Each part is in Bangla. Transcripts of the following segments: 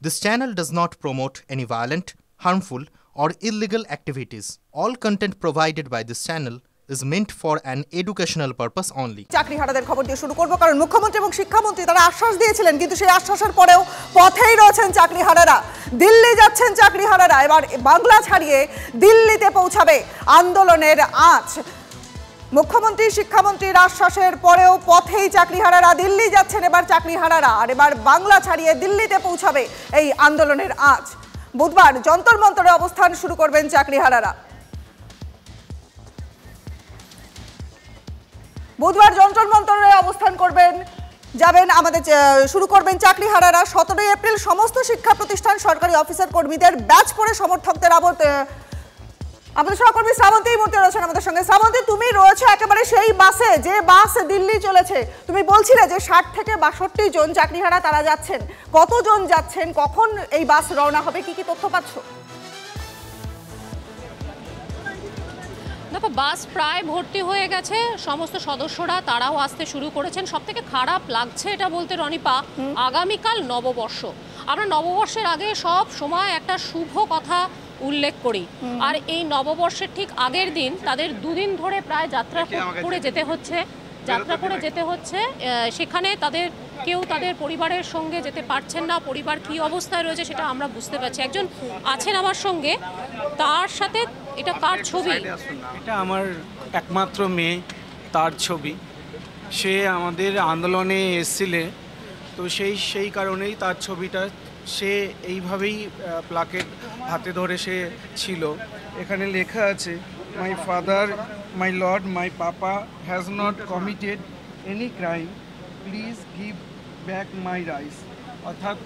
This channel does not promote any violent, harmful, or illegal activities. All content provided by this channel is meant for an educational purpose only. চাকরিহারাদের খবর দিয়ে শুরু করব, কারণ মুখ্যমন্ত্রী এবং শিক্ষামন্ত্রী তারা আশ্বাস দিয়েছিলেন, কিন্তু সেই আশ্বাসের পরেও পথেই রয়েছেন চাকরিহারারা। দিল্লি যাচ্ছেন চাকরিহারারা। এবার বাংলা ছাড়িয়ে দিল্লিতে পৌঁছাবে আন্দোলনের আঁচ। মুখ্যমন্ত্রী শিক্ষামন্ত্রীর আশ্বাসের পরেও পথেই চাকরিহারারা দিল্লি যাচ্ছেন এবার চাকরিহারারা, আর এবার বাংলা ছাড়িয়ে দিল্লিতে পৌঁছাবে এই আন্দোলনের আঁচ। বুধবার যন্তর মন্তরে অবস্থান শুরু করবেন চাকরিহারারা। বুধবার যন্তর মন্তরে অবস্থান করবেন, যাবেন আমাদের শুরু করবেন চাকরিহারারা। 17 এপ্রিল সমস্ত শিক্ষা প্রতিষ্ঠান, সরকারি অফিসার কর্মীদের ব্যাচ পরে সমর্থকদের আমাদের সহকর্মী শ্রাবন্তী মূর্তি রয়েছেন আমাদের সঙ্গে। শ্রাবন্তী, তুমি রয়েছে একেবারে সেই বাসে, যে বাস দিল্লি চলেছে। তুমি বলছিলে যে 60 থেকে 62 জন চাকরিহারা তারা যাচ্ছেন। কতজন যাচ্ছেন, কখন এই বাস রওনা হবে, কি কি তথ্য পাচ্ছ? দেখো, বাস প্রায় ভর্তি হয়ে গেছে, সমস্ত সদস্যরা তারাও আসতে শুরু করেছেন। সব থেকে খারাপ লাগছে এটা বলতে রনিপা, আগামীকাল নববর্ষ। আমরা নববর্ষের আগে সব সময় একটা শুভ কথা উল্লেখ করি, আর এই নববর্ষের ঠিক আগের দিন তাদের দুদিন ধরে প্রায় যাত্রা করে যেতে হচ্ছে। সেখানে কেউ তাদের পরিবারের সঙ্গে যেতে পারছেন না। পরিবার কি অবস্থায় রয়েছে সেটা আমরা বুঝতে পারছি। একজন আছেন আমার সঙ্গে, তার সাথে এটা কার ছবি? এটা আমার একমাত্র মেয়ে, তার ছবি। সে আমাদের আন্দোলনে এসেছিলে, তো সেই কারণেই তার ছবিটা সে এইভাবেই প্লাকেট হাতে ধরে সে ছিল। এখানে লেখা আছে, my father, my lord, my papa has not committed any crime, please give back my rice. অর্থাৎ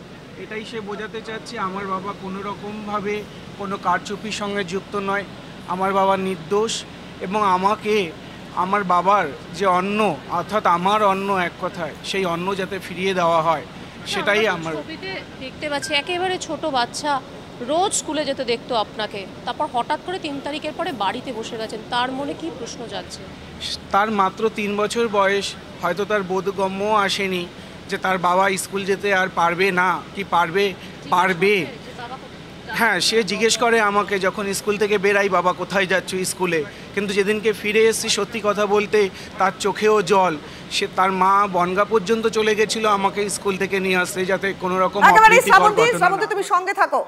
এটাই সে বোঝাতে চাচ্ছে, আমার বাবা কোনো রকমভাবে কোনো কারচুপির সঙ্গে যুক্ত নয়। আমার বাবা নির্দোষ, এবং আমাকে আমার বাবার যে অন্ন, অর্থাৎ আমার অন্ন, এক কথায় সেই অন্ন যাতে ফিরিয়ে দেওয়া হয়, সেটাই আমার। ছবিতে দেখতে পাচ্ছি একেবারে ছোট বাচ্চা, রোজ স্কুলে যেতে দেখতো আপনাকে, তারপর হঠাৎ করে 3 তারিখের পরে বাড়িতে বসে গেছেন। তার মনে কি প্রশ্ন যাচ্ছে? তার মাত্র 3 বছর বয়স, হয়তো তার বোধগম্য আসেনি যে তার বাবা স্কুল যেতে আর পারবে না, কি পারবে। হ্যাঁ, সে জিজ্ঞেস করে আমাকে যখন স্কুল থেকে বেরাই, বাবা কোথায় যাচ্ছ স্কুলে। কিন্তু যেদিনকে ফিরে এসেছি, সত্যি কথা বলতে তার চোখেও জল। সে তার মা বনগা পর্যন্ত চলে গেছিল আমাকে স্কুল থেকে নিয়ে আসতে, যাতে কোনো রকম তুমি সঙ্গে থাকো।